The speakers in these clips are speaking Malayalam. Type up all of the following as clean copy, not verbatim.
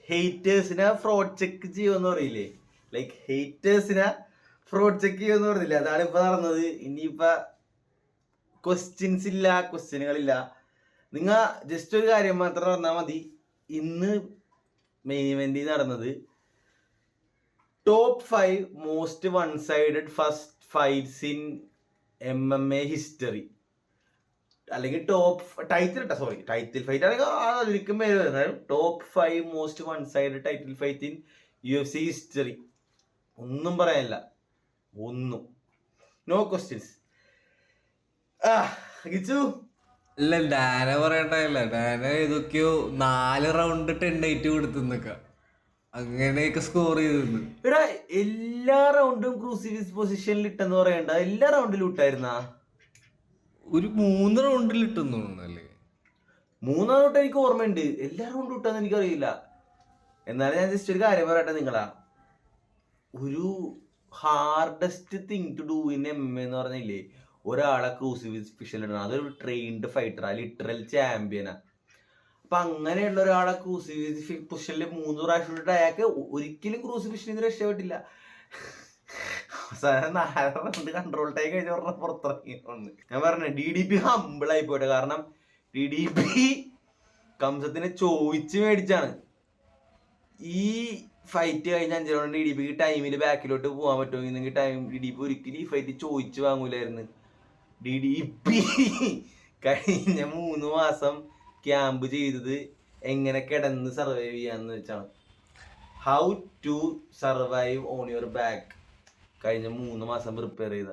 ഹേറ്റേഴ്സിനെ ഫ്രോഡ് ചെക്ക് ചെയ്യുമെന്ന് പറയില്ലേ, ലൈക്ക് ഹേറ്റേഴ്സിനെ ഫ്രോഡ് ചെക്ക് ചെയ്യുമെന്ന് പറഞ്ഞില്ല, അതാണ് ഇപ്പൊ നടന്നത്. ഇനിയിപ്പൊ ക്വസ്റ്റ്യനുകളില്ല. നിങ്ങൾ ജസ്റ്റ് ഒരു കാര്യം മാത്രം പറഞ്ഞാൽ മതി. ഇന്ന് മെയിൻ ഇവന്റ് നടന്നത് top 5 most one sided first fights in MMA history, അല്ലെങ്കിൽ ടൈറ്റിൽ ഫൈറ്റ് അല്ലെങ്കിൽ പേര് വരുന്നത് top 5 most one side title fight in UFC history. ഒന്നും പറയാനില്ല, ഒന്നും, നോ ക്വസ്റ്റ്യൻസ്. ഇല്ല, ഡാന പറയണ്ടല്ല. ഡാന ഏതൊക്കെയോ 4 റൗണ്ട് 10-8 കൊടുത്തുന്നൊക്ക അങ്ങനെയൊക്കെ സ്കോർ ചെയ്തിരുന്നു. എടാ എല്ലാ റൗണ്ടും ക്രൂസിഫിക്സ് പൊസിഷനിൽ ഇട്ടെന്ന് പറയണ്ട, എല്ലാ റൗണ്ടിലും ഇട്ടായിരുന്ന ഒരു 3 റൗണ്ടിൽ ഇട്ടെന്ന് തോന്നുന്നല്ലേ. 3 റൗണ്ട് എനിക്ക് ഓർമ്മയുണ്ട്, എല്ലാ റൗണ്ടും ഇട്ടെന്ന് എനിക്കറിയില്ല. എന്നാലും ഞാൻ ജസ്റ്റ് ഒരു കാര്യം പറയട്ടെ നിങ്ങളാ, ഒരു hardest thing to do in MMA എന്ന് പറഞ്ഞില്ലേ, ഒരാളെ ക്രൂസിഫിക്സിൽ ഇടണം. അതൊരു ട്രെയിൻഡ് ഫൈറ്ററാ, ലിറ്ററൽ ചാമ്പ്യനാ. അപ്പൊ അങ്ങനെയുള്ള ഒരാളെ ക്രൂസിഫിക്സിൽ 3 പ്രാവശ്യം ഇട്ടിട്ട് അയാൾക്ക് ഒരിക്കലും ക്രൂസിഫിക്സിൽ രക്ഷപ്പെട്ടില്ല. അവസാനം 4 റൗണ്ട് കൺട്രോൾ ടൈം കഴിഞ്ഞ പറഞ്ഞ പുറത്തിറങ്ങിയോണ്ട് ഞാൻ പറഞ്ഞു DDP ഹമ്പിളായി പോട്ടെ. കാരണം DDP കംസത്തിനെ ചോദിച്ച് മേടിച്ചാണ്. ഈ ഫൈറ്റ് കഴിഞ്ഞ 5 റൗണ്ട് DDPക്ക് ടൈമിൽ ബാക്കിലോട്ട് പോകാൻ പറ്റുമെങ്കിൽ DDP ഒരിക്കലും ഈ ഫൈറ്റ് ചോദിച്ചു വാങ്ങൂലായിരുന്നു. DDP കഴിഞ്ഞ 3 മാസം ക്യാമ്പ് ചെയ്തത് എങ്ങനെ കിടന്ന് സർവൈവ് ചെയ്യാന്ന് വെച്ചാണ്. How to survive on your back കഴിഞ്ഞ 3 മാസം പ്രിപ്പയർ ചെയ്ത.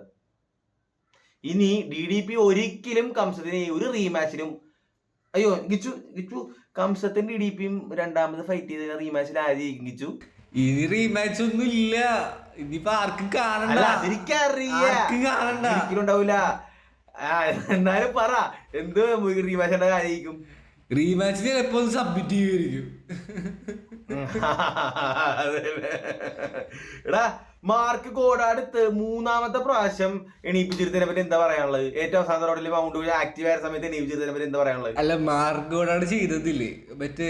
ഇനി DDP ഒരിക്കലും കംസത്തിനെ ഒരു റീമാച്ചിനും, അയ്യോ ഗിച്ചു കംസത്തിന് DDPയും രണ്ടാമത് ഫൈറ്റ് ചെയ്ത റീമാച്ചിൽ ആര് ഗിച്ചു? ഇനി റീമാച്ച് ഒന്നും ഇല്ല. ഇനിയിപ്പോ ആർക്കും കാണണ്ട, ഉണ്ടാവൂല. എന്നാലും പറ, എന്ത് റീമാച്ചിന്റെ കാര്യമായിരിക്കും? റീമാച്ച് ചിലപ്പോ സബ്മിറ്റ് ചെയ്യുമായിരിക്കും. എടാ മാർക്ക് കോടാടുത്ത് 3ാമത്തെ പ്രാവശ്യം എണീപ്പിച്ചിരുന്നതിനെ പറ്റി എന്താ പറയാനുള്ളത്? ഏറ്റവും അവസാന റോഡിൽ മൗണ്ട് ആക്റ്റീവ് ആയ സമയത്ത് എണീപ്പിച്ചിരുന്നതിനെ പറ്റി എന്താ പറയാനുള്ളത്? അല്ല, മാർക്ക് കോടാട് ചെയ്തതില്ലേ മറ്റേ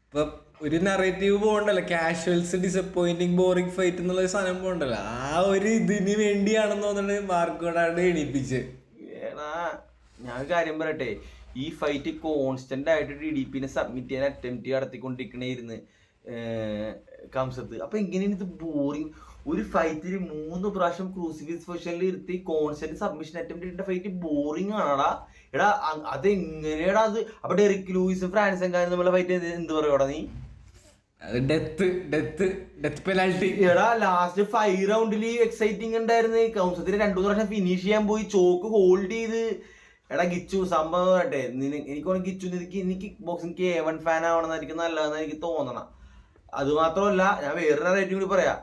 ഇപ്പൊ ഒരു നറേറ്റീവ് പോകണ്ടല്ലോ, കാഷ്വൽസ് ഡിസപ്പോയിന്റിങ് ബോറിംഗ് ഫൈറ്റ് എന്നുള്ള സാധനം പോകണ്ടല്ലോ, ആ ഒരു ഇതിന് വേണ്ടിയാണെന്ന് തോന്നുന്നത് മാർക്ക് കോടാട് എണീപ്പിച്ച്. ഞാൻ കാര്യം പറയട്ടെ, ഈ ഫൈറ്റ് കോൺസ്റ്റന്റ് ആയിട്ട് DDPനെ സബ്മിറ്റ് ചെയ്യാൻ അറ്റംപ്റ്റ് നടത്തിക്കൊണ്ടിരിക്കണേരുന്നു കംസത്ത്. അപ്പൊ എങ്ങനെയാണ് ഇത് ബോറിങ്? ഒരു ഫൈറ്റിൽ 3 പ്രാവശ്യം ക്രൂസിഫിക്സ് പൊസിഷനിൽ ഇരുത്തി കോൺസ്റ്റന്റ് സബ്മിഷൻ അറ്റംപ്റ്റ് ചെയ്യേണ്ട ഫൈറ്റ് ബോറിംഗ് ആണടാ. എടാ അതെങ്ങനെയാടാ അത്? അപ്പൊ ഡെറിക് ലൂയിസും ഫ്രാൻസും കാര്യം നമ്മളെ ഫൈറ്റ് എന്ത് പറയോടാ നീ? Death penalty. എടാ ലാസ്റ്റ് 5 റൗണ്ടിൽ എക്സൈറ്റിംഗ് ഉണ്ടായിരുന്നു. കംസത്തിന് 2 പ്രാവശ്യം ഫിനിഷ് ചെയ്യാൻ പോയി, ചോക്ക് ഹോൾഡ് ചെയ്ത്. എടാ ഗിച്ചു സംഭവം പറയട്ടെ, എനിക്ക് ഗിച്ചു എനിക്ക് ബോക്സിംഗ് K1 ഫാൻ ആവണമെന്ന് എനിക്ക് നല്ലതെന്ന് എനിക്ക് തോന്നണം. അത് മാത്രമല്ല, ഞാൻ വേറൊരു റേറ്റിംഗ് കൂടി പറയാം.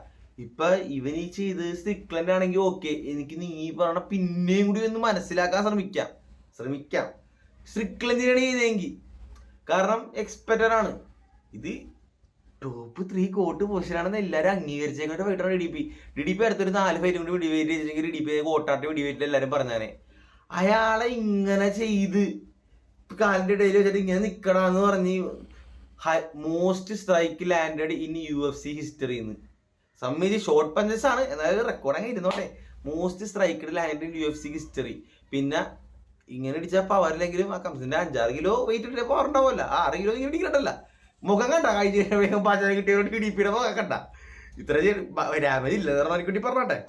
ഇപ്പൊ ഇവനീ ചെയ്ത് സ്ട്രിക്ലൻഡ് ആണെങ്കിൽ ഓക്കെ, എനിക്ക് നീ പറഞ്ഞ പിന്നെയും കൂടി ഒന്ന് മനസ്സിലാക്കാൻ ശ്രമിക്കാം സ്ട്രിക്ലൻഡിനാണ് ചെയ്തെങ്കിൽ. കാരണം എക്സ്പെക്റ്റഡ് ആണ് ഇത്. ടോപ്പ് 3 കോട്ട് പൊസിഷനാണെന്ന് എല്ലാവരും അംഗീകരിച്ചേക്കൊണ്ട് ഫൈറ്റാണ് DDP അടുത്തൊരു 4 ഫൈറ്റും കൂടി വെടിവെയിറ്റ് ചെയ്തെങ്കിൽ DDP കോട്ടാട്ട് വെടിവെയിറ്റിൽ എല്ലാവരും പറഞ്ഞാനെ. അയാളെ ഇങ്ങനെ ചെയ്ത് കാലിന്റെ ഇടയിൽ വെച്ചിട്ട് ഇങ്ങനെ നിക്കടാന്ന് പറഞ്ഞ് most strike landed in UFC ഹിസ്റ്ററിന്ന് സമ്മതിച്ച് ഷോർട്ട് പഞ്ചസ് ആണ്, എന്നാലും റെക്കോർഡ് അങ്ങനെ ഇരുന്നോട്ടെ. Most strikes land in UFC history. പിന്നെ ഇങ്ങനെ ഇടിച്ച പവറില്ലെങ്കിലും ആ കംസിന്റെ 5-6 കിലോ വെയിറ്റ് ഇട്ട പവർ ഉണ്ടാവുമല്ല, 6 കിലോ ഇങ്ങനെ ഇടിക്കണ്ടല്ല. മുഖം കണ്ട കഴിഞ്ഞ പാചകം കിട്ടിയവർക്ക് DDPയുടെ മുഖം കണ്ട. ഇത്ര രാമനില്ല കുട്ടി പറഞ്ഞോട്ടെ.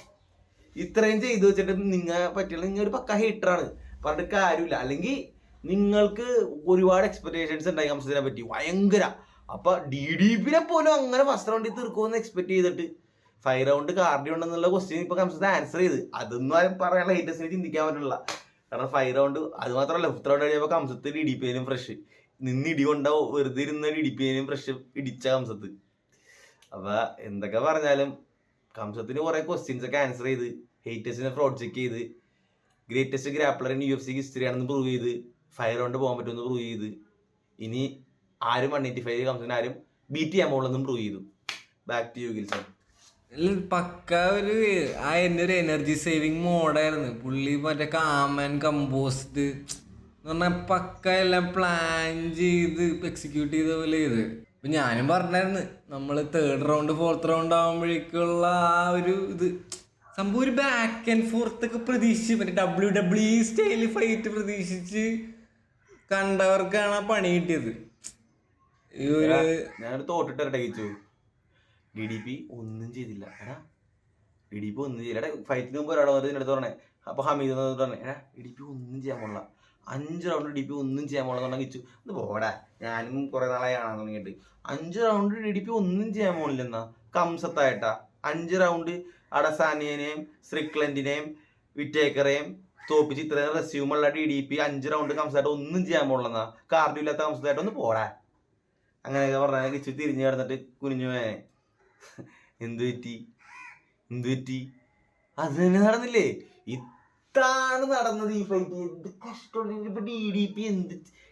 ഇത്രയും ചെയ്തു വെച്ചിട്ട് നിങ്ങൾ പറ്റിയുള്ള നിങ്ങൾ ഒരു പക്ക ഹീറ്ററാണ് പറഞ്ഞിട്ട് കാര്യമില്ല. അല്ലെങ്കിൽ നിങ്ങൾക്ക് ഒരുപാട് എക്സ്പെക്ടേഷൻസ് ഉണ്ടായി കംസത്തിനെ പറ്റി ഭയങ്കര. അപ്പൊ DDPനെ പോലും അങ്ങനെ ഫസ്റ്റ് റൗണ്ടിൽ തീർക്കുമെന്ന് എക്സ്പെക്ട് ചെയ്തിട്ട് 5 റൗണ്ട് കാർഡിയോ ഉണ്ടെന്നുള്ള ക്വസ്റ്റ്യൻ ഇപ്പൊ കംസത്തെ ആൻസർ ചെയ്ത്. അതൊന്നും ആരും പറയാനുള്ള ഹേറ്റേഴ്സിനെ ചിന്തിക്കാൻ പറ്റില്ല. കാരണം 5 റൗണ്ട് അത് മാത്രമല്ല, 5th റൗണ്ട് കഴിയുമ്പോൾ കംസത്ത് DDPനും ഫ്രഷ് നിന്ന് ഇടി കൊണ്ടാവും. വെറുതെ ഇരുന്ന DDPനും ഫ്രഷ് ഇടിച്ച കംസത്ത്. അപ്പൊ എന്തൊക്കെ പറഞ്ഞാലും കംസത്തിന് കുറെ ക്വസ്റ്റ്യൻസ് ഒക്കെ ആൻസർ ചെയ്ത്, ഹേറ്റേഴ്സിനെ ഫ്രോഡ് ചെക്ക് ചെയ്ത്, ഗ്രേറ്റസ്റ്റ് ഗ്രാപ്ലർ ഇൻ UFC ഹിസ്റ്ററി ആണെന്ന് പ്രൂവ് ചെയ്ത്, 5 റൗണ്ട് പോകാൻ പറ്റുമെന്ന് പ്രൂവ് ചെയ്ത്, ഇനി ആരും 185 കംസത്തിന് ആരും ബീറ്റ് ചെയ്യാൻ പോകുള്ളതെന്നും പ്രൂവ് ചെയ്തു. Back to you Gilson. പക്ക ഒരു ഒരു എനർജി സേവിങ് മോഡായിരുന്നു പുള്ളി. മറ്റേ കാം ആൻഡ് കമ്പോസ്ഡ് എന്ന് പറഞ്ഞാൽ പക്ക എല്ലാം പ്ലാൻ ചെയ്ത് എക്സിക്യൂട്ട് ചെയ്ത പോലെ ചെയ്ത്. ഇപ്പൊ ഞാനും പറഞ്ഞായിരുന്നു നമ്മള് 3rd റൗണ്ട് 4th റൗണ്ട് ആവുമ്പോഴേക്കുള്ള ആ ഒരു ഇത് സംഭവം ഒരു ബാക്ക് ആൻഡ് ഫോർത്ത് ഒക്കെ പ്രതീക്ഷിച്ച് മറ്റേ WWE സ്റ്റൈല് ഫൈറ്റ് പ്രതീക്ഷിച്ച് കണ്ടവർക്കാണ് ആ പണി കിട്ടിയത്. ഈ ഒരു ഞാനൊരു തോട്ടിട്ട് ഗിച്ചു DDP ഒന്നും ചെയ്തില്ല. DDP ഒന്നും ചെയ്തില്ല. ഫൈറ്റിന് മുമ്പ് ഒരാൾ അടുത്ത് പറഞ്ഞേ. അപ്പൊ ഹമീദ് പറഞ്ഞേ DDP ഒന്നും ചെയ്യാൻ പോണില്ല, 5 റൗണ്ട് DDP ഒന്നും ചെയ്യാൻ പോണെന്ന് ഗിച്ചു. ഇത് പോടാ, ഞാനും കുറെ നാളായി കാണാൻ തുടങ്ങിയിട്ട്. 5 റൗണ്ട് DDP ഒന്നും ചെയ്യാൻ പോണില്ലെന്നാ കംസത്തായിട്ടാ. 5 റൗണ്ട് അഡസാനിയനെയും സ്ട്രിക്ലൻഡിനെയും വിറ്റേക്കറേയും തോപ്പിച്ച് ഇത്രയും റെസ്യൂമുള്ള DDP 5 റൗണ്ട് കംസത്തായിട്ട് ഒന്നും ചെയ്യാൻ പോണില്ലെന്നാ. കാർഡിയോ ഇല്ലാത്ത കംസത്തായിട്ട് ഒന്ന് പോടാ. അങ്ങനെയൊക്കെ പറഞ്ഞാൽ കിച്ചു തിരിഞ്ഞു കിടന്നിട്ട് കുനിഞ്ഞു പോയേ. എന്തു പറ്റി അത് തന്നെ നടന്നില്ലേ? ഇതാണ് നടന്നത് ഈ ഫൈറ്റ്. എന്ത് കഷ്ടം. ഇപ്പൊ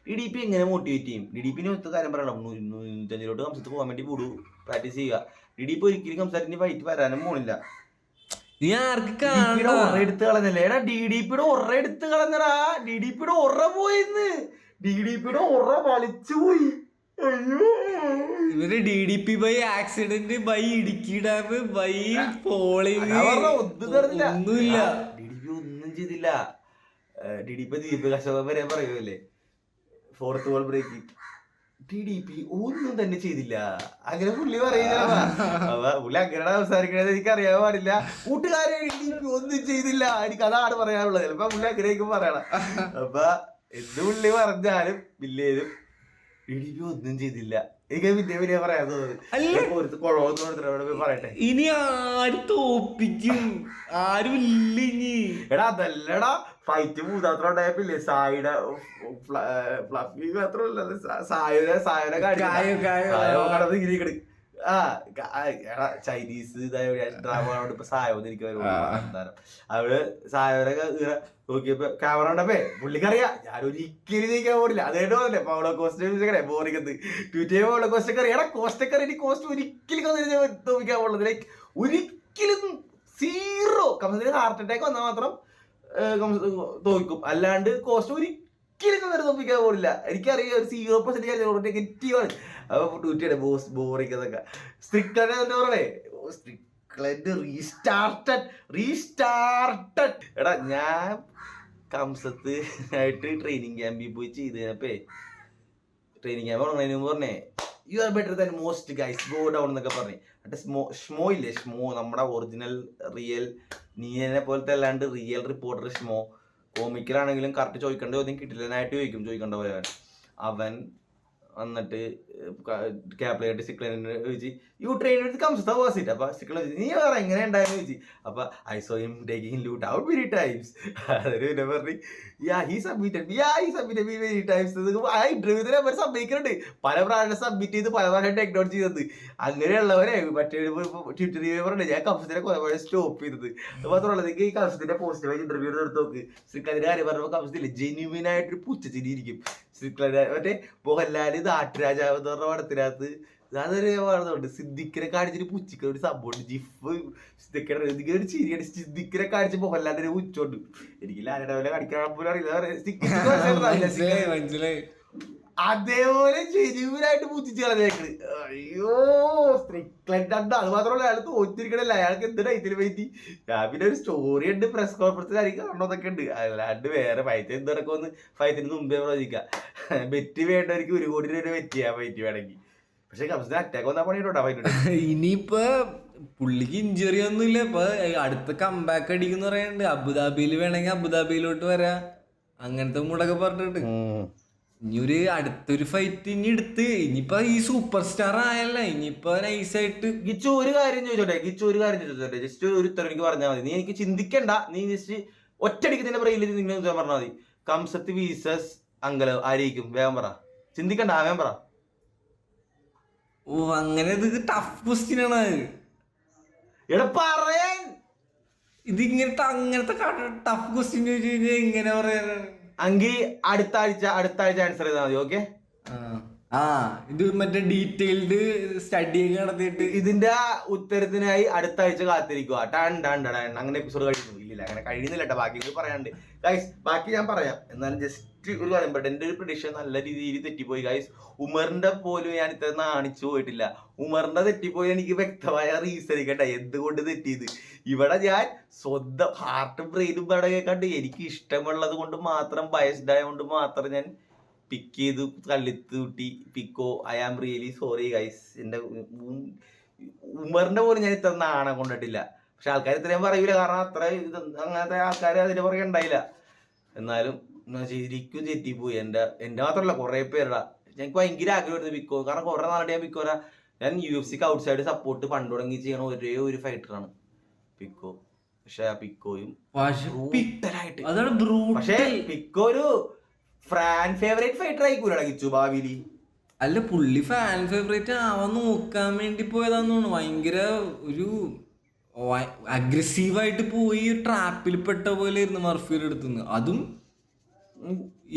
DDP എങ്ങനെ മോട്ടിവേറ്റ് ചെയ്യും? DDP ഒത്ത കാര്യം പറയണം. 150 കംസത്ത് പോകാൻ വേണ്ടി കൂടു പ്രാക്ടീസ് ചെയ്യുക. DDP ഒരിക്കലും കംസത്തിന്റെ ഫൈറ്റ് വരാനും പോണില്ല. എടുത്ത് കളഞ്ഞല്ലേ DDPയുടെ ഒറ എടുത്ത് കളഞ്ഞടാ. DDPയുടെ ഒറ പോയിന്ന്. DDPയുടെ ഒറ വലിച്ചു പോയി. ഇവര് DDP by accident by Idukki dam by polling ഒന്നുമില്ല. DDP ഒന്നും ചെയ്തില്ല. DDP ദീപ് കശോകം വരെ പറയുമല്ലേ 4th ബോൾ ബ്രേക്ക്. DDP ഒന്നും തന്നെ ചെയ്തില്ല. അങ്ങനെ പുള്ളി പറയുന്ന പുള്ളി അങ്ങനെ സംസാരിക്കണത് എനിക്ക് അറിയാൻ പാടില്ല. കൂട്ടുകാരെ DDP ഒന്നും ചെയ്തില്ല, എനിക്ക് അതാണ് പറയാനുള്ളത്. ചിലപ്പോ പുള്ളി അങ്ങനെയൊക്കെ പറയണം. അപ്പൊ എന്ത് പുള്ളി പറഞ്ഞാലും ഇല്ലേലും DDP ഒന്നും ചെയ്തില്ല. എനിക്ക് പിന്നെ പറയാൻ തോന്നുന്നു. പറയട്ടെ, ഇനി ആര് തോപ്പിക്കും? ആരും ഇല്ല ഇനി. അതല്ലടാ ഫൈറ്റ് 3ാമത്തെ ഉണ്ടായപ്പില്ലേ സായിയുടെ ഫ്ലഫി മാത്രമല്ല സായയുടെ കടന്ന് ഇരിക്കണ്. ചൈനീസ് ഡ്രാമ ഇപ്പൊ സായോ എന്തായാലും അവിടെ സായോനെ നോക്കിയപ്പോ ക്യാമറ ഉണ്ടപ്പേ പുള്ളിക്കറിയാ ഞാൻ ഒരിക്കലും ജയിക്കാൻ പോടില്ല. അതേട്ട് പോലല്ലേ പൗളോ കോസ്റ്റ് ബോറിക്കത്ത് ട്വീറ്റ് ചെയ്യുമ്പോൾ പൗളോ കോസ്റ്റക്കറി കോസ്റ്റക്കറി ഇനി കോസ്റ്റ് ഒരിക്കലും തോന്നിക്കാൻ പോകുന്നത്. ലൈക്ക് ഒരിക്കലും 0. കംസത്തിന് ഹാർട്ട് അറ്റാക്ക് വന്നാൽ മാത്രം തോൽക്കും, അല്ലാണ്ട് കോസ്റ്റ് ഒരിക്കലും തോൽപ്പിക്കാൻ പോലില്ല. എനിക്കറിയാം ഒരു 0% നെഗറ്റീവാണ്. അപ്പൊ ട്വീറ്റ് ചെയ്യണേ ബോസ് ബോറിക്കുന്നതൊക്കെ. സ്ട്രിക്ലൻഡ് എന്താ പറയണേ, സ്ട്രിക്ലൻഡ് റീസ്റ്റാർട്ടഡ്. എടാ ഞാൻ കംസത്ത് ആയിട്ട് ട്രെയിനിങ് ക്യാമ്പിൽ പോയി ചെയ്തപ്പേ ട്രെയിനിങ് ക്യാമ്പ് തുടങ്ങുന്നതിന് മുമ്പ് പറഞ്ഞേ you are better than most guys go down എന്നൊക്കെ പറഞ്ഞേ. എന്നിട്ട് ഷ്മോ ഇല്ലേ, ഷ്മോ നമ്മുടെ ഒറിജിനൽ റിയൽ നീനെ പോലത്തെ അല്ലാണ്ട് റിയൽ റിപ്പോർട്ടർ ഷ്മോ. കോമിക്കലാണെങ്കിലും കറക്റ്റ് ചോദിക്കേണ്ട ചോദ്യം കിട്ടില്ലനായിട്ട് ചോദിക്കേണ്ട പോലെ അവൻ വന്നിട്ട് ക്യാപ്ലായിട്ട് സിക്ലനെ ചോദിച്ചു you train with Khamzat was it. അപ്പൊ സിക്ലൻ നീ വേറെ എങ്ങനെ ഉണ്ടായെന്ന് ചോദിച്ചു. അപ്പൊ I saw him taking loot out many times. അതൊരു പിന്നെ പറഞ്ഞു he submitted me many times. ആ ഇന്റർവ്യൂവിനെ അവർ സമ്മതിക്കുന്നുണ്ട്. പല പ്രാവശ്യം സബ്മിറ്റ് ചെയ്ത് പല പ്രാവശ്യം ടേക്ക് ഡൗൺ ചെയ്തത്. അങ്ങനെയുള്ളവരെ മറ്റേ ട്വിറ്ററിൽ പറഞ്ഞു ഞാൻ കംസത്തിനെ കുറെ സ്റ്റോപ്പ് ചെയ്തത്. അത് മാത്രമല്ല നിങ്ങൾക്ക് ഈ കംസത്തിന്റെ പോസിറ്റീവായി ഇന്റർവ്യൂ എടുത്ത് നോക്ക്. ശ്രീകാന്തിന്റെ കാര്യം പറഞ്ഞപ്പോൾ കംസത്തില് ജെന്യൂൻ ആയിട്ടൊരു പുച്ഛച്ചിരി ഇരിക്കും. ശ്രീകാന്ത് മറ്റേ മോഹൻലാല് നാട്ടുരാജാവ് എന്ന് പറഞ്ഞ പടത്തിനകത്ത് അതൊരു പറഞ്ഞുണ്ട് സിദ്ദിഖിനെ കാണിച്ചിട്ട് പുച്ചിക്കുന്ന ഒരു സംഭവമുണ്ട്. ജിഫ് സിദ്ദിഖിനെ ഒരു ചിരിയാണ്. സിദ്ദിഖിനെ കാണിച്ച് മോഹൻലാലിന്റെ ഒരു ഉച്ചുണ്ട്. എനിക്ക് ലാലയുടെ കാണിക്കാൻ പോലും അറിയില്ല. അതേപോലെ ജെന്യൂനായിട്ട് പുച്ഛിച്ച് കളഞ്ഞേക്കണ്. അയ്യോ സ്ട്രിക്ലൻഡ് അത് മാത്രമല്ല അയാൾ തോറ്റിരിക്കണല്ല. അയാൾക്ക് എന്ത് ഡൈറ്റിൽ പറ്റി. ഞാൻ പിന്നെ ഒരു സ്റ്റോറി ഉണ്ട് പ്രസ് കോൺഫറൻസിൽ ആയിരിക്കും കാണണമെന്നൊക്കെ ഉണ്ട്. അല്ലാണ്ട് വേറെ ഫൈറ്റ് എന്ത് നടക്കുമെന്ന് ഫൈറ്റിന് മുമ്പേ പ്രവചിക്കാം. ബെറ്റ് വേണ്ടവർക്ക് 1 കോടി രൂപ ബെറ്റ് ചെയ്യാം ഫൈറ്റ് വേണമെങ്കിൽ. പക്ഷെ കംസത്തിന് അറ്റാക്ക് വന്നാൽ പണിയിട്ടോ ഫൈറ്റ്. ഇനിയിപ്പോ പുള്ളിക്ക് ഇഞ്ചുറി ഒന്നുമില്ല. ഇപ്പൊ അടുത്ത കംബാക്ക് അടിക്കുന്ന പറയുന്നുണ്ട്. അബുദാബിയിൽ വേണമെങ്കിൽ അബുദാബിയിലോട്ട് വരാം അങ്ങനത്തെ മൂടൊക്കെ പറഞ്ഞിട്ടുണ്ട്. ഇനി ഒരു അടുത്തൊരു ഫൈറ്റ് ഇനി എടുത്ത് ഇനിയിപ്പോ ഈ സൂപ്പർ സ്റ്റാർ ആയല്ല ഇനിയിപ്പോ നൈസായിട്ട് ഗിച്ചു ഒരു കാര്യം ചോദിച്ചോട്ടെ. ജസ്റ്റ് ഒരു ഉത്തരം എനിക്ക് പറഞ്ഞാൽ മതി. നീ എനിക്ക് ചിന്തിക്കണ്ട. നീ ജസ്റ്റ് ഒറ്റയടിക്ക് തന്നെ പറയില്ല. നിങ്ങൾ പറഞ്ഞാൽ മതി. കംസത്ത് വീസസ് അങ്കല ആയിരിക്കും. വേഗം പറ. ചിന്തിക്കണ്ട, വേഗം പറ. ഓ അങ്ങനെ ഇത് ടഫ് ക്വസ്റ്റ്യൻ ആണ്. എടാ പറയാൻ ഇതിങ്ങനത്തെ അങ്ങനത്തെ ടഫ് ക്വസ്റ്റ്യൻ ചോദിച്ചു കഴിഞ്ഞാൽ ഇങ്ങനെ പറയാനാണ്. അങ്കി അടുത്ത ആഴ്ച ആൻസർ ചെയ്താൽ മതി. ഓക്കെ. ഇത് മറ്റേ ഡീറ്റെയിൽഡ് സ്റ്റഡി ഒക്കെ നടത്തിയിട്ട് ഇതിന്റെ ഉത്തരത്തിനായി അടുത്ത ആഴ്ച കാത്തിരിക്കുക. അങ്ങനെ എപ്പിസോഡ് കഴിയുന്നു. ഇല്ല അങ്ങനെ കഴിയുന്നില്ല കേട്ടോ. ബാക്കി പറയാനുണ്ട് ഗൈസ്. ബാക്കി ഞാൻ പറയാം. എന്നാലും ജസ്റ്റ് ഫസ്റ്റ് ഒരു കാര്യം പറയട്ടെ, എന്റെ ഒരു പ്രഡിക്ഷൻ നല്ല രീതിയിൽ തെറ്റിപ്പോയി ഗൈസ്. ഉമറിന്റെ പോലും ഞാൻ ഇത്ര നാണിച്ചു പോയിട്ടില്ല. ഉമറിന്റെ തെറ്റിപ്പോയി എനിക്ക് വ്യക്തമായ റീസൺ കേട്ടെ എന്തുകൊണ്ട് തെറ്റിയത്. ഇവിടെ ഞാൻ സ്വന്തം ഹാർട്ടും ബ്രെയിനും പടകെ കണ്ട് എനിക്ക് ഇഷ്ടമുള്ളത് കൊണ്ട് മാത്രം, ബയസ്ഡ് ആയതുകൊണ്ട് മാത്രം ഞാൻ പിക്ക് ചെയ്ത് കള്ളിത്തൂട്ടി പിക്കോ. I am really sorry guys. എന്റെ ഉമറിന്റെ പോലും ഞാൻ ഇത്ര നാണം കൊണ്ടിട്ടില്ല. പക്ഷെ ആൾക്കാർ ഇത്രയും പറയൂല, കാരണം അത്ര അങ്ങനത്തെ ആൾക്കാർ അതിന്റെ പുറകെ ഉണ്ടായില്ല. എന്നാലും ശരിക്കും തെറ്റിപ്പോയി. എന്റെ മാത്രമല്ല കുറെ പേരുടെ. ഞങ്ങൾക്ക് ഭയങ്കര ആഗ്രഹമായിരുന്നു പിക്കോ, കാരണം കുറെ നാളെ ഞാൻ പിക്കോര ഞാൻ UFC ഔട്ട്സൈഡ് സപ്പോർട്ട് പണ്ട് തുടങ്ങി ചെയ്യണ ഒരേ ഒരു ഫൈറ്ററാണ് പിക്കോ. പക്ഷെ ആ പിക്കോയും പക്ഷെ പിക്കോ ഒരു ഫാൻ ഫേവറേറ്റ് ഫൈറ്റർ ആയിക്കൂലടാ ഗിച്ചു ഭാവിയില്. അല്ല, പുള്ളി ഫാൻ ഫേവറേറ്റ് ആവാൻ നോക്കാൻ വേണ്ടി പോയതാന്ന് തോന്നുന്നു. ഭയങ്കര ഒരു അഗ്രസീവായിട്ട് പോയി ട്രാപ്പിൽ പെട്ട പോലെ ഇരുന്ന് മർഫിയുടെ അടുത്തുനിന്ന്. അതും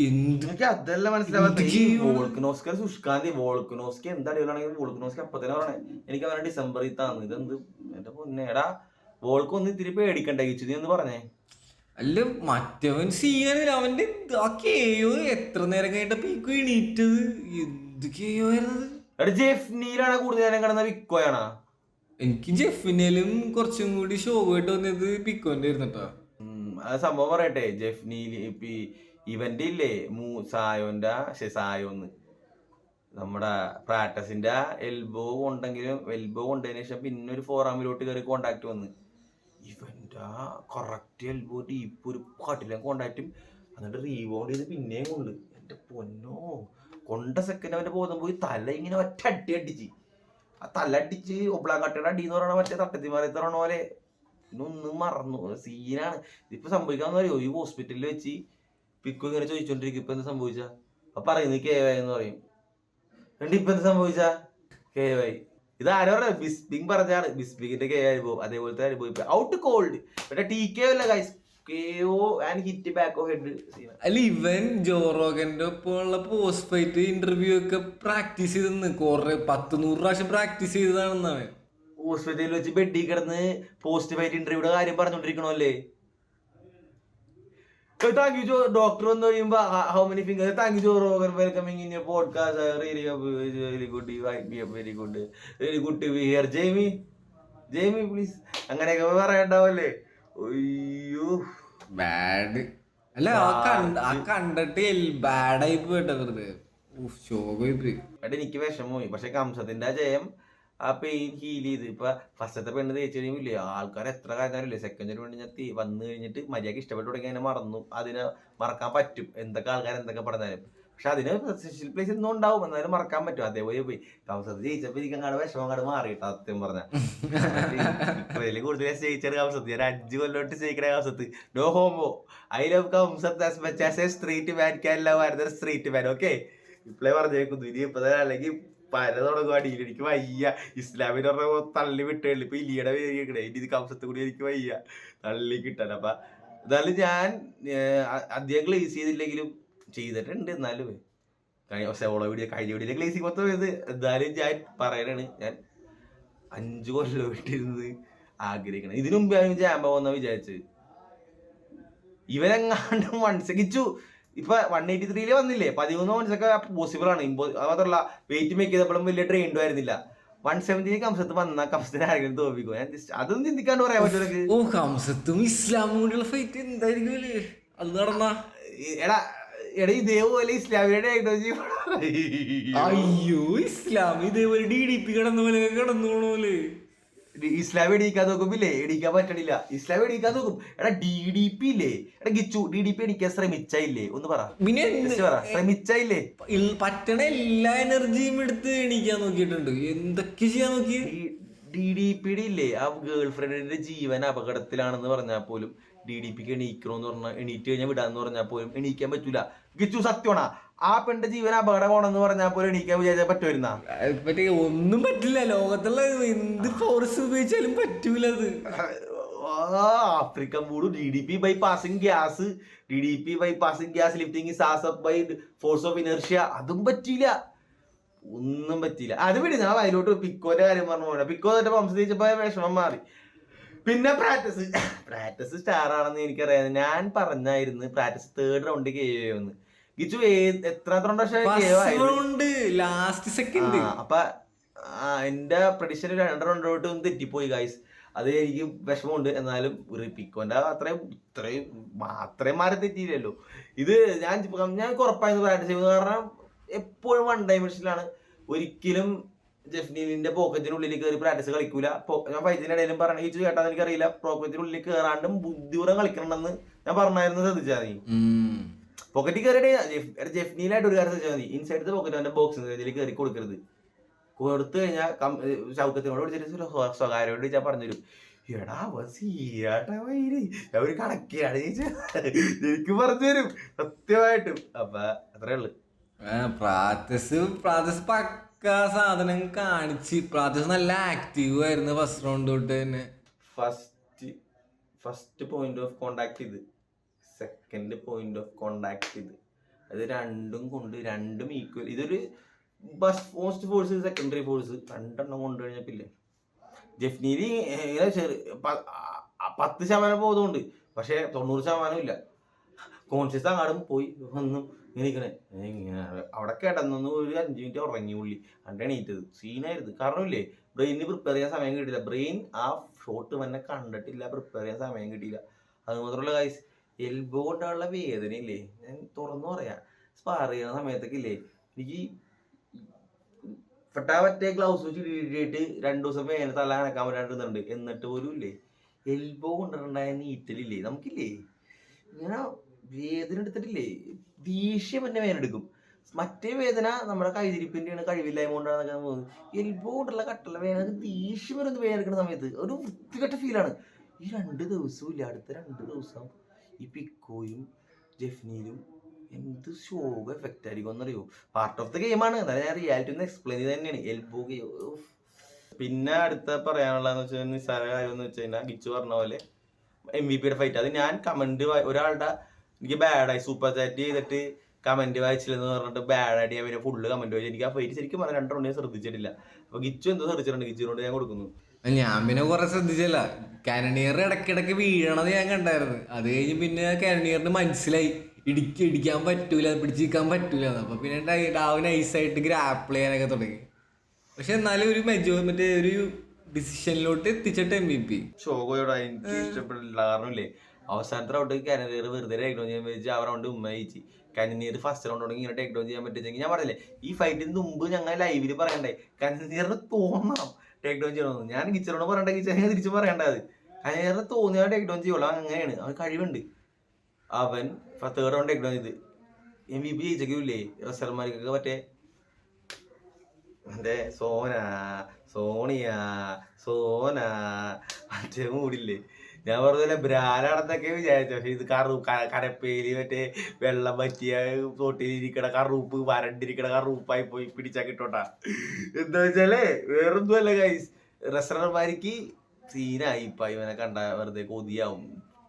എനിക്ക് അതല്ല മനസ്സിലാവാത്ത വോൾക്കനോസ്കർ സുഷ്കാന്തി. വോൾക്കനോസ്കി എന്താ അടികളാണെങ്കിൽ വോൾക്കനോസ്കി അപ്പൊ തന്നെ പറഞ്ഞേ എനിക്ക് അവനെ ഡിസംബറിൽ തന്നു. ഇതെന്ത് എന്റെ പൊന്നേടാ, വോൾക്ക് ഒന്ന് ഇത്തിരി പേടിക്കണ്ട ഗിച്ചു, നീ ഒന്ന് പറഞ്ഞേ. അല്ല, മറ്റവൻ ചെയ്യാനില്ല. അവന്റെ ആ കേയോ എത്ര നേരം കഴിഞ്ഞിട്ട് പീക്കോ എണീറ്റത്. എന്ത് കേയോ ആയിരുന്നത്. ജെഫ്നിയിലാണ് കൂടുതൽ നേരം കിടന്ന പിക്കോയാണോ? എനിക്ക് ജെഫിനേലും കുറച്ചും കൂടി ഷോ ആയിട്ട് വന്നത് പിക്കോന്റെ ആയിരുന്നട്ടാ. അത് സംഭവം പറയട്ടെ, ജെഫ്നിയില് ഇവന്റെ ഇല്ലേ സായോന്ന് നമ്മുടെ പ്രാക്ടസിന്റെ എൽബോ കൊണ്ടതിന് ശേഷം പിന്നെ ഒരു ഫോറാമിലോട്ട് കയറി കോണ്ടാക്ട് വന്ന് ഇവന്റെ കറക്റ്റ് എൽബോ ഡീപ്പ് ഒരു കാട്ടിലും കോണ്ടാക്റ്റും എന്നിട്ട് റീബൗണ്ട് ചെയ്ത് പിന്നെയും കൊണ്ട്. എന്റെ പൊന്നോ, കൊണ്ട സെക്കൻഡ് അവന്റെ ബോധം പോയി. തല ഇങ്ങനെ ഒറ്റ അടിച്ച് ആ തല അടിച്ച് ഒബ്ലാങ്കട്ടയുടെ അടി എന്ന് പറയണ മറ്റേ തട്ടത്തിമാറി തറണ പോലെ ഇന്നൊന്നും മറന്നു. സീനാണ് ഇതിപ്പോ സംഭവിക്കാന്ന് അറിയോ. ഈ ഹോസ്പിറ്റലിൽ വെച്ച് പിക്കു ഇങ്ങനെ ചോദിച്ചോണ്ടിരിക്കും ഇപ്പൊ എന്താ സംഭവിച്ച. അപ്പൊ പറയുന്നത് KY എന്ന് പറയും. എന്നിട്ട് ഇപ്പൊ എന്താ സംഭവിച്ച KY. ഇത് ആരോ പറയാ, ബിസ്ബിങ് പറഞ്ഞാണ്. ബിസ്ബിങ്ങിന്റെ KY അനുഭവം അതേപോലത്തെ അനുഭവം ഇപ്പൊ ഔട്ട് കോൾഡ്. മറ്റേ TK അല്ല guys, KO and hit back of head. അല്ല, ഇവൻ ജോറോഗന്റെ ഒപ്പമുള്ള പോസ്റ്റ് ഫൈറ്റ് ഇന്റർവ്യൂ ഒക്കെ പ്രാക്ടീസ് ചെയ്തെന്ന് കുറെ 100 പ്രാവശ്യം പ്രാക്ടീസ് ചെയ്തതാണെന്ന് അവൻ. ഹോസ്പിറ്റലിൽ വെച്ച് ബെഡിൽ കിടന്ന് പോസ്റ്റ് ഫൈറ്റ് ഇന്റർവ്യൂടെ കാര്യം പറഞ്ഞോണ്ടിരിക്കണല്ലേ. താങ്ക് യു ഡോക്ടർ എന്ന് പറയുമ്പോ how many fingers. Thank you Joe Rogan welcoming in your podcast. Really very good very good to be here. Jamie please അങ്ങനെയൊക്കെ പറയണ്ടാവല്ലേ. അയ്യോ ബാഡ്. അല്ല, ആ കണ്ടിട്ട് ബാഡായി പോയിട്ടാ വെറുതെ ശോകമായി പോയി. എനിക്ക് വിഷമമായി. പക്ഷെ കംസത്തിന്റെ ജയം ആ പെയിൻ ഹീൽ ചെയ്ത്. ഇപ്പൊ ഫസ്റ്റത്തെ പെണ്ണ് തേച്ച് കഴിയുമില്ലേ ആൾക്കാർ എത്ര കാര്യമില്ലേ. സെക്കൻഡിന് വേണ്ടി ഞാൻ വന്നു കഴിഞ്ഞിട്ട് മര്യാദക്ക് ഇഷ്ടപ്പെട്ടു തുടങ്ങി അതിനെ മറന്നു. അതിനെ മറക്കാൻ പറ്റും എന്തൊക്കെ ആൾക്കാർ എന്തൊക്കെ പറഞ്ഞാലും. പക്ഷെ അതിന് സ്പെഷ്യൽ പ്ലേസ് ഒന്നും ഉണ്ടാവും, എന്നാലും മറക്കാൻ പറ്റും. അതേപോലെ പോയി കംസത്ത് ജയിച്ചപ്പോ എനിക്കങ്ങാട് വിഷമം അങ്ങോട്ട് മാറിയിട്ടോ സത്യം പറഞ്ഞ. ഇത്രയില് കൂടുതൽ ജയിച്ചത് കംസത്ത്. ഞാൻ 5 കൊല്ലോട്ട് ജയിക്കണ Khamzat. No homo, I love Khamzat as much as a street man can love another street man. Okay, ഇപ്പോഴേ പറഞ്ഞേക്കുന്നു. ഇനി ഇപ്പൊ അല്ലെങ്കിൽ പര തുടങ്ങുക അടിയിൽ. എനിക്ക് വയ്യ. ഇസ്ലാമിന് പറഞ്ഞ തള്ളി വിട്ടേള്ളു. ഇപ്പൊ ഇലിയുടെ പേര് കേൾക്കണേ. ഇനി ഇത് കംസത്ത് കൂടി എനിക്ക് വയ്യ തള്ളി കിട്ടാൻ. അപ്പൊ എന്നാലും ഞാൻ അധികം ഗ്ലേസ് ചെയ്തില്ലെങ്കിലും ചെയ്തിട്ടുണ്ട്. എന്നാലും സോളോ വീഡിയോ കഴിഞ്ഞ വീഡിയോ ഗ്ലേസിങ് മൊത്തം ഇത്. എന്തായാലും ഞാൻ പറയണാണ്, ഞാൻ 5 കൊല്ലം വിട്ടിരുന്നത് ആഗ്രഹിക്കണം. ഇതിനു മുമ്പ് ഞാൻ ജാമ്പ വന്നാ വിചാരിച്ചത്. ഇവരെങ്ങാണ്ട് മനസ്സിച്ചു ഇപ്പൊ 183 വന്നില്ലേ, 13 മണിസൊക്കെ പോസിബിൾ ആണ്. മാത്രമല്ല വെയിറ്റ് മേക്ക് ചെയ്തപ്പോഴും വലിയ ട്രെയിൻഡ് ആയിരുന്നില്ല. 170 കംസത്ത് വന്ന കംസത്തിന് ആരെങ്കിലും തോപ്പിക്കോ? ഞാൻ അതൊന്നും ചിന്തിക്കാണ്ട് പറയാൻ പറ്റും. ഓ, കംസത്തും ഇസ്ലാമും കൂടിയുള്ള ഫൈറ്റ് എന്തായിരിക്കും അത് നടന്ന. എടാ ഇതേപോലെ ഇസ്ലാമിയുടെ ടെക്നോളജി. അയ്യോ, ഇസ്ലാം ഇതേപോലെ DDP കിടന്ന പോലെ കിടന്നു പോണോല്. ഇസ്ലാം എണീക്കാൻ നോക്കുമ്പില്ലേ എണീക്കാൻ പറ്റണില്ല. ഇസ്ലാം എണീക്കാൻ നോക്കും. എടാ DDP ഇല്ലേ, എടാ ഗിച്ചു DDP എണീക്കാൻ ശ്രമിച്ചായില്ലേ? ഒന്ന് പറ. പിന്നെ ശ്രമിച്ചായില്ലേ? പറ്റണ എല്ലാ എനർജിയും എടുത്ത് എണീക്കാൻ നോക്കിയിട്ടുണ്ട്. എന്തൊക്കെ ചെയ്യാൻ നോക്കി. DDPയുടെ ഇല്ലേ ആ ഗേൾ ഫ്രണ്ടിന്റെ ജീവൻ അപകടത്തിലാണെന്ന് പറഞ്ഞാൽ പോലും DDPക്ക് എണീക്കണോന്ന് പറഞ്ഞാൽ എണീറ്റ് കഴിഞ്ഞാൽ വിടാന്ന് പറഞ്ഞാൽ പോലും എണീക്കാൻ പറ്റൂല. ഗിച്ചു സത്യമാണോ? ആ പെണ്ണിന്റെ ജീവൻ അപകടമാണെന്ന് പറഞ്ഞാൽ പോലും എണീക്കാൻ വിചാരിച്ചാൽ പറ്റുമായിരുന്ന? ഒന്നും പറ്റില്ല. ലോകത്തുള്ള എന്ത് ഫോഴ്സ് ഉപയോഗിച്ചാലും പറ്റൂല അത്. African mood DDP by passing gas. DDP by passing gas lifting sass up by force of inertia. അതും പറ്റിയില്ല, ഒന്നും പറ്റിയില്ല. അത് വിട്. ഞാൻ അതിലോട്ട് പിക്കോന്റെ കാര്യം പറഞ്ഞു. പിക്കോ എന്നിട്ട് പംസ് തേച്ചപ്പോ വിഷമം മാറി. പിന്നെ പ്രാക്ടീസ് സ്റ്റാർ ആണെന്ന് എനിക്കറിയാം. ഞാൻ പറഞ്ഞായിരുന്നു പ്രാക്ടീസ് 3rd റൗണ്ട് KO. ഗിച്ചു എത്രാമത്തെ ലാസ്റ്റ് സെക്കൻഡ്. അപ്പൊ എന്റെ പ്രഡിഷൻ 2 റൗണ്ട് ഒന്ന് തെറ്റിപ്പോയി ഗൈസ്. അത് എനിക്ക് വിഷമമുണ്ട്. എന്നാലും പിക്കോന്റെ അത്രയും മാറി തെറ്റിയില്ലല്ലോ. ഇത് ഞാൻ ഉറപ്പായെന്ന് പറയാൻ ചെയ്യുന്നത്. കാരണം എപ്പോഴും 1 ഡൈമെൻഷനിലാണ്. ഒരിക്കലും ജെഫ്നീലിന്റെ പോക്കറ്റിനുള്ളിൽ കയറി പ്രാക്ടീസ് കളിക്കൂല. ഞാൻ ഫൈറ്റിന്റെ ഇടയിലും പറഞ്ഞ ഗിച്ചു കേട്ടാന്ന് എനിക്കറിയില്ല. പോക്കറ്റിനുള്ളിൽ കയറാണ്ടും ബുദ്ധിപൂർവ്വം കളിക്കണമെന്ന് ഞാൻ പറഞ്ഞായിരുന്നു. ശ്രദ്ധിച്ചാൽ നീ പോക്കറ്റിൽ കയറിയിട്ട് ജെഫ്നീലായിട്ട് ഒരു കാര്യം ശ്രദ്ധിച്ചാൽ മതി. ഇൻസൈഡ് ദ പോക്കറ്റ് അവന്റെ ബോക്സിംഗ് റേഞ്ചിൽ കയറി കൊടുക്കരുത്. കൊടുത്തു കഴിഞ്ഞാൽ ഷൗക്കത്തിനോട് വിളിച്ചിട്ട് സ്വകാര്യമായിട്ട് ചോദിച്ചാൽ പറഞ്ഞുതരും. എടാ സീരാട്ടാ വൈരി ഒരു കണക്കിയാണ് എനിക്ക് പറഞ്ഞുതരും സത്യമായിട്ടും. അപ്പൊ അത്രേ ഉള്ളു. പ്രാക്ടീസ് പക്ക സാധനം കാണിച്ച്. പ്രാക്ടീസ് നല്ല ആക്റ്റീവ് ആയിരുന്നു ഫസ്റ്റ് റൗണ്ട് തൊട്ട് തന്നെ. ഫസ്റ്റ് പോയിന്റ് ഓഫ് കോണ്ടാക്ട് ഇത്, സെക്കൻഡ് പോയിന്റ് ഓഫ് കോണ്ടാക്ട് ഇത്. അത് രണ്ടും ഈക്വൽ. ഇതൊരു ഫസ്റ്റ് ഫോഴ്സ് സെക്കൻഡറി ഫോഴ്സ് 2 കൊണ്ടു കഴിഞ്ഞപ്പില്ലേ. ജെഫ്നീലി 10% ബോധമുണ്ട്, പക്ഷെ 90% ഇല്ല. കോൺഷ്യസ് അങ്ങാടും പോയി വന്നും ഇങ്ങനെ അവിടെ കിടന്നു ഒരു 5 മിനിറ്റ് ഉറങ്ങി പുള്ളി. അണ്ട് എണീറ്റത് സീനായിരുന്നു. കാരണമില്ലേ ബ്രെയിനിന് പ്രിപ്പയർ ചെയ്യാൻ സമയം കിട്ടിയില്ല. ബ്രെയിൻ ആ ഷോട്ട് തന്നെ കണ്ടിട്ടില്ല, പ്രിപ്പയർ ചെയ്യാൻ സമയം കിട്ടിയില്ല. അത് മാത്രമല്ല ഗൈസ്, എൽബോ കൊണ്ടുള്ള വേദനയില്ലേ ഞാൻ തുറന്നു പറയാം. സ്പാർ ചെയ്യുന്ന സമയത്തൊക്കെ ഇല്ലേ എനിക്ക് പറ്റേ ഗ്ലൗസ് വെച്ച് ഇടിയിട്ട് 2 ദിവസം വേദന തല അനക്കാൻ പറ്റാണ്ടുന്നുണ്ട്. എന്നിട്ട് പോലും ഇല്ലേ എൽബോ കൊണ്ടുണ്ടായ നീറ്റലില്ലേ നമുക്കില്ലേ ഇങ്ങനെ വേദന എടുത്തിട്ടില്ലേ ദേഷ്യം എന്നെ വേദന എടുക്കും. മറ്റേ വേദന നമ്മുടെ കൈതിരിപ്പിന്റെയാണ്, കഴിവില്ലായ്മ കൊണ്ടാണെന്നൊക്കെ തോന്നുന്നു. എൽബോ കൊണ്ടുള്ള കട്ടുള്ള വേദന ദേഷ്യം വരുന്നത് വേദന എടുക്കുന്ന സമയത്ത് ഒരു വൃത്തികെട്ട ഫീലാണ്. ഈ 2 ദിവസവും ഇല്ല, അടുത്ത 2 ദിവസം ഈ പിക്കോയും ജെഫ്നീലും എന്ത് ഷോക എഫക്റ്റ് ആയിരിക്കും എന്നറിയോ. പാർട്ട് ഓഫ് ദ ഗെയിമാണ്. അതായത് ഞാൻ റിയാലിറ്റി ഒന്ന് എക്സ്പ്ലെയിൻ ചെയ്ത് തന്നെയാണ് എൽബോ ഗെയിം. പിന്നെ അടുത്ത പറയാനുള്ളതെന്ന് വെച്ചാൽ നിസ്സാര കാര്യം എന്ന് വെച്ച് കഴിഞ്ഞാൽ ഗിച്ചു പറഞ്ഞ പോലെ MVP ഫൈറ്റ്. അത് ഞാൻ കമന്റ് ഒരാളുടെ എനിക്ക് ബാഡായി സൂപ്പർ ചാറ്റ് ചെയ്തിട്ട് കമന്റ് വായിച്ചില്ലെന്ന് പറഞ്ഞിട്ട് ബാഡായിട്ട് ഞാൻ പിന്നെ ഫുള്ള് കമന്റ് വായിച്ചു. എനിക്ക് ആ ഫൈറ്റ് ശരിക്കും പറഞ്ഞാൽ 2 റൗണ്ട് ഞാൻ ശ്രദ്ധിച്ചിട്ടില്ല. അപ്പൊ ഗിച്ചു എന്തോ ശ്രദ്ധിച്ചിട്ടുണ്ട്, ഗിച്ചുകൊണ്ട് ഞാൻ കൊടുക്കുന്നു. ഞാൻ പിന്നെ കുറെ ശ്രദ്ധിച്ചല്ല. കാനണിയർ ഇടയ്ക്കിടയ്ക്ക് വീഴണത് ഞാൻ കണ്ടായിരുന്നു. അത് കഴിഞ്ഞ് പിന്നെ കാനണിയറിന് മനസ്സിലായി ഇടിക്കാൻ പറ്റൂല, പിടിച്ചിരിക്കാൻ പറ്റൂല. അപ്പൊ പിന്നെ ഡാവ് നൈസായിട്ട് ഗ്രാപ്പിൾ ചെയ്യാനൊക്കെ തുടങ്ങി. പക്ഷെ എന്നാലും ഒരു മറ്റേ ഒരു ഡിസിഷനിലോട്ട് എത്തിച്ചിട്ട് MVP. ഷോകോയോട് എനിക്ക് ഇഷ്ടപ്പെട്ടില്ല. കാരണമില്ലേ അവസാനത്തെ റൗണ്ട് കാനണിയർ വെറുതെ ടേക്ക് ഡൗൺ ചെയ്യാൻ വെച്ച് ആ റൗണ്ട് ഉമ്മയിച്ച്. കാനണിയർ ഫസ്റ്റ് റൗണ്ട് ഇങ്ങനെ ടേക്ക് ഡൗൺ ചെയ്യാൻ പറ്റുമെങ്കിൽ ഞാൻ പറഞ്ഞില്ലേ ഈ ഫൈറ്റിന് മുമ്പ് ഞങ്ങൾ ലൈവില് പറയണ്ടേ കാനണിയറിന് തോന്നണം ടേക്ക് ഡൗൺ ചെയ്യണമെന്ന്. ഞാൻ ഗിച്ചറോട് പറയണ്ട, ഗിച്ചറിനെ തിരിച്ച് പറയേണ്ടത്. കാനണിയറിന് തോന്നിയാൽ ടേക്ക് ഡൗൺ ചെയ്യുള്ളൂ. അങ്ങനെയാണ്, അവൻ കഴിവുണ്ട്. അവൻ 3rd റൗണ്ട് ടേക്ക് ഡൗൺ ചെയ്ത് MVP ജയിച്ചേക്കില്ലേ റസൽമാർക്കൊക്കെ മറ്റേ സോണിയ മറ്റേ മൂടില്ലേ. ഞാൻ പറഞ്ഞ ബ്രാലാണെന്നൊക്കെ വിചാരിച്ചു. പക്ഷെ ഇത് കരപ്പേലി മറ്റേ വെള്ളം പറ്റിയ തോട്ടിലിരിക്കണ കറുപ്പ് വരണ്ടിരിക്കണ കറുപ്പായി പോയി പിടിച്ചാ കിട്ടോട്ടാ. എന്താ വെച്ചാലേ വേറൊന്നുമല്ല ഗൈസ്, റെസ്റ്റോറന്റ്മാർക്ക് സീനായിപ്പ. ഇവനെ കണ്ട വെറുതെ കൊതിയാവും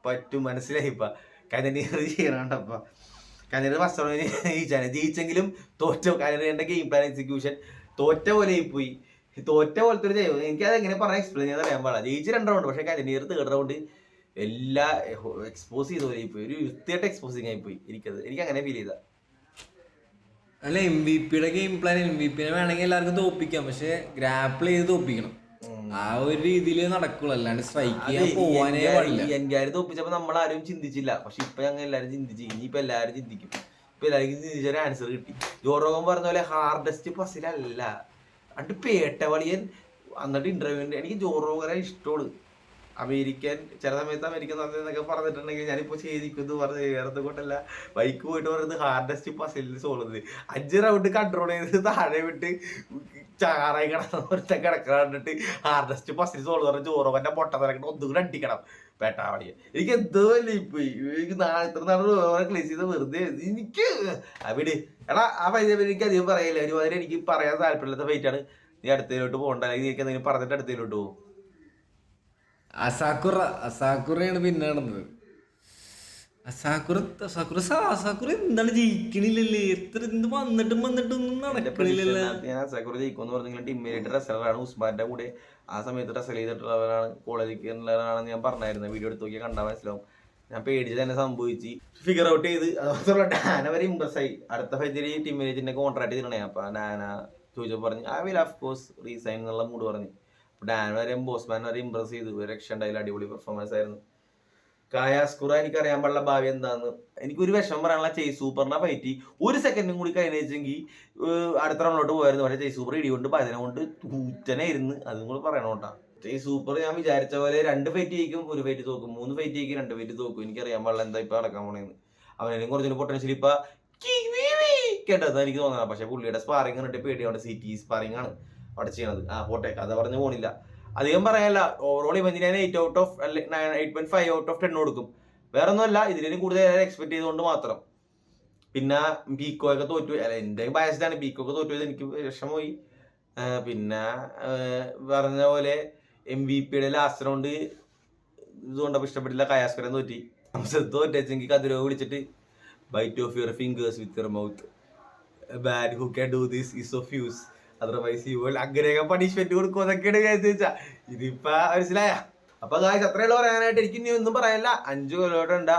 പറ്റും, മനസ്സിലായിപ്പ. കനനീർ ചെയ്യണണ്ടപ്പ. കനനീർ ഫസ്റ്റ് ജയിച്ചെങ്കിലും കനനീറിന്റെ ഗെയിം പ്ലാൻ എക്സിക്യൂഷൻ തോറ്റ പോലെ പോയി. തോറ്റ പോലത്തെ ഒരു ചെയ്യും. എനിക്കത് എങ്ങനെ പറഞ്ഞാൽ എക്സ്പ്ലെയിൻ ചെയ്യാൻ അറിയാൻ പാടില്ല. ജയിച്ച് 2 റൗണ്ട്, പക്ഷെ കനനീർ 3rd റൗണ്ട് എല്ലാ എക്സ്പോസ് ചെയ്ത പോലെ പോയി. ഒരു വൃത്തിയായിട്ട് എക്സ്പോസിങ് ആയി പോയി. എനിക്ക് അങ്ങനെ ഫീൽ ചെയ്ത. അല്ല MVP ഗെയിം പ്ലാൻ MVP വേണമെങ്കിൽ എല്ലാവർക്കും തോപ്പിക്കാം, പക്ഷെ ഗ്രാപ്പിൾ ചെയ്ത് തോപ്പിക്കണം. ആ ഒരു രീതിയിൽ നടക്കുള്ളൂ, അല്ലാണ്ട് സ്ട്രൈക്ക് ചെയ്യാൻ പോവാനേ പാടില്ല. എൻകാര് തോപ്പിച്ചപ്പോ നമ്മളാരും ചിന്തിച്ചില്ല, പക്ഷെ ഇപ്പൊ ഞങ്ങൾ എല്ലാരും ചിന്തിച്ചു. ഇനിയിപ്പോ എല്ലാരും ചിന്തിക്കും. ഇപ്പൊ എല്ലാവർക്കും ചിന്തിച്ചൊരു ആൻസർ കിട്ടി. ജോറോഗൻ പറഞ്ഞ പോലെ ഹാർഡസ്റ്റ് പസിലല്ല അണ്ട് പേട്ടവളിയൻ. എന്നിട്ട് ഇന്റർവ്യൂവിന്റെ എനിക്ക് ജോറോഗനെ ഇഷ്ടമാണ്. അമേരിക്കൻ ചില സമയത്ത് അമേരിക്കൻ എന്നൊക്കെ പറഞ്ഞിട്ടുണ്ടെങ്കിൽ ഞാനിപ്പോ ചെയ്തിക്കുന്നു പറഞ്ഞ് വേറെ കൊണ്ടല്ല. ബൈക്ക് പോയിട്ട് പറയുന്നത് ഹാർഡസ്റ്റ് പസിലിൽ സോളുന്നത് 5 റൗണ്ട് കൺട്രോൾ ചെയ്ത് താഴെ വിട്ട് ചാറായി കിടന്ന കിടക്കണം കണ്ടിട്ട് ഹാർഡസ്റ്റ് പസിൽ സോൾവ് പറഞ്ഞ ജോറോഗന്റെ പൊട്ട നിരക്കണം ഒന്നുകൂടെ അടിക്കണം പേട്ടാവളിയെ. എനിക്ക് എന്തോ അല്ലേ ഇപ്പൊ എനിക്ക് ഇത്ര നാളെ ക്ലേസ് ചെയ്ത് വെറുതെ എനിക്ക് അവിടെ എടാ ആ പൈസ എനിക്ക് അധികം പറയില്ല. ഒരുമാതിരി എനിക്ക് പറയാൻ താല്പര്യമില്ലാത്ത ഫൈറ്റാണ്. നീ അടുത്തതിലോട്ട് പോകണ്ട, അല്ലെങ്കിൽ നീക്ക് എന്തെങ്കിലും പറഞ്ഞിട്ട് അടുത്തതിലോട്ട് പോകും. അസാക്കുറയാണ് പിന്നെ നടന്നത്. അസാക്കുറ എന്താണ് ജയിക്കണില്ലല്ലേ? എത്ര എന്ത് വന്നിട്ടും നടക്കണില്ലല്ലേ? ഞാൻ അസാക്കുറ ജയിക്കുമെന്ന് പറഞ്ഞെങ്കിൽ ടീമേറ്റ് റെസലറാണ് ഉസ്മാന്റെ കൂടെ ആ സമയത്ത് റെസൽ ചെയ്തിട്ടുള്ളവരാണ്, കോളേജിൽ ഉള്ളവരാണെന്ന് ഞാൻ പറഞ്ഞായിരുന്നു. വീഡിയോ എടുത്ത് നോക്കിയാൽ കണ്ടാൽ മനസ്സിലാവും. ഞാൻ പേടിച്ച് തന്നെ സംഭവിച്ച് ഫിഗർ ഔട്ട് ചെയ്ത്. അതുമാത്രമല്ല ഡാന വരെ ഇമ്പ്രസ് ആയി. അടുത്ത ഫൈറ്റിൽ ടീമിനെ കോൺട്രാക്ട് ചെയ്തിട്ടുണ്ടേ. അപ്പൊ ഡാന ചോദിച്ചപ്പോൾ പറഞ്ഞു I will of course resign എന്നുള്ള മൂഡ് പറഞ്ഞു. അപ്പൊ ഡാന വരെ ബോസ്മാൻ വരെ ഇമ്പ്രസ് ചെയ്തു. ഒരു രക്ഷ ഉണ്ടായില്ല, അടിപൊളി പെർഫോമൻസ് ആയിരുന്നു. കായാസ്കുറ എനിക്ക് അറിയാൻ പാടില്ല ഭാവി എന്താന്ന്. എനിക്കൊരു വിഷമം പറയാനുള്ള ചെയ് സൂപ്പറിനെ ഫൈറ്റ് ഒരു സെക്കൻഡും കൂടി കഴിഞ്ഞെങ്കിൽ അടുത്ത റൗണ്ടിലോട്ട് പോയായിരുന്നു. പക്ഷേ ചെയ് സൂപ്പർ ഇടികൊണ്ട് പതിനെ കൊണ്ട് തൂറ്റനെ ഇരുന്ന് അതും കൂടി പറയണോട്ടാ. ചെയ് സൂപ്പർ ഞാൻ വിചാരിച്ച പോലെ 2 ഫൈറ്റ് ജയിക്കും, 1 ഫൈറ്റ് തോക്കും, 3 ഫൈറ്റ് ജയിക്കും, 2 ഫൈറ്റ് തോക്കും. എനിക്കറിയാൻ പാടില്ല എന്താ ഇപ്പൊ നടക്കാൻ പോണേന്ന്. അവനും കുറച്ചൊരു പൊട്ടൻഷ്യൽ ഇപ്പൊ കേട്ടത് എനിക്ക് തോന്നണം. പക്ഷെ പുള്ളിയുടെ സ്പാറിങ് കണ്ടിട്ട് പേടിയാണ്. CT സ്പാറിങ് ആണ് അവിടെ ചെയ്യണത്. പോട്ടെ, കഥ പറഞ്ഞു പോണില്ല, അധികം പറയാനല്ല. ഓവറോൾ ഇവന്റിന് ഞാൻ 8.5 ഔട്ട് ഓഫ് 10 കൊടുക്കും. വേറെ ഒന്നുമല്ല, ഇതിലും കൂടുതൽ എക്സ്പെക്ട് ചെയ്തുകൊണ്ട് മാത്രം. പിന്നെ ബീക്കോയൊക്കെ തോറ്റു, അല്ല എൻ്റെ ബയസ്ഡാണ്. ബീക്കോക്കെ തോറ്റുപോയത് എനിക്ക് വിഷമമായി. പിന്നെ പറഞ്ഞ പോലെ MVP ലാസ്റ്റ് റൗണ്ട് ഇതുകൊണ്ടപ്പോൾ ഇഷ്ടപ്പെട്ടില്ല. കയാസ്കരൻ തോറ്റി. തോറ്റെങ്കിൽ കതിരോ വിളിച്ചിട്ട് bite off your fingers with your mouth, but who can do this is of use, otherwise you will, അങ്ങനെയൊക്കെ പണിഷ്മെന്റ് കൊടുക്കും എന്നൊക്കെയാണ് വിചാരിച്ചാ. ഇതിപ്പോ മനസ്സിലായ. അപ്പൊ ഗായ്സ് അത്രയുള്ള പറയാനായിട്ട് എനിക്ക് ഇനി ഒന്നും പറയാനില്ല. 5 കൊല്ലോട്ടുണ്ടാ.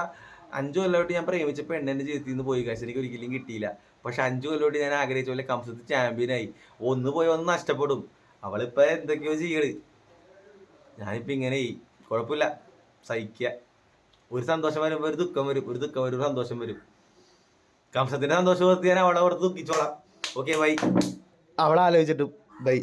5 കൊല്ലോട്ട് ഞാൻ പ്രേമിച്ച പെണ്ണെന്റെ ജീവിതത്തിൽ നിന്ന് പോയി കാശ് എനിക്ക് ഒരിക്കലും കിട്ടിയില്ല. പക്ഷെ 5 കൊല്ലോട്ട് ഞാൻ ആഗ്രഹിച്ച പോലെ കംസത്ത് ചാമ്പ്യനായി. ഒന്ന് പോയി ഒന്ന് നഷ്ടപ്പെടും. അവളിപ്പോ എന്തൊക്കെയോ ചെയ്യട്. ഞാനിപ്പോ ഇങ്ങനെ കുഴപ്പമില്ല, സഹിക്കുക. ഒരു സന്തോഷം വരുമ്പോ ഒരു ദുഃഖം വരും, ഒരു ദുഃഖം വരും, ഒരു സന്തോഷം വരും. കംസത്തിന്റെ സന്തോഷം ഓർത്ത് ഞാൻ അവളെ ഓർത്ത് ദുഃഖിച്ചോളാം. Okay bye. അവളെ ആലോചിച്ചിട്ടും ബൈ.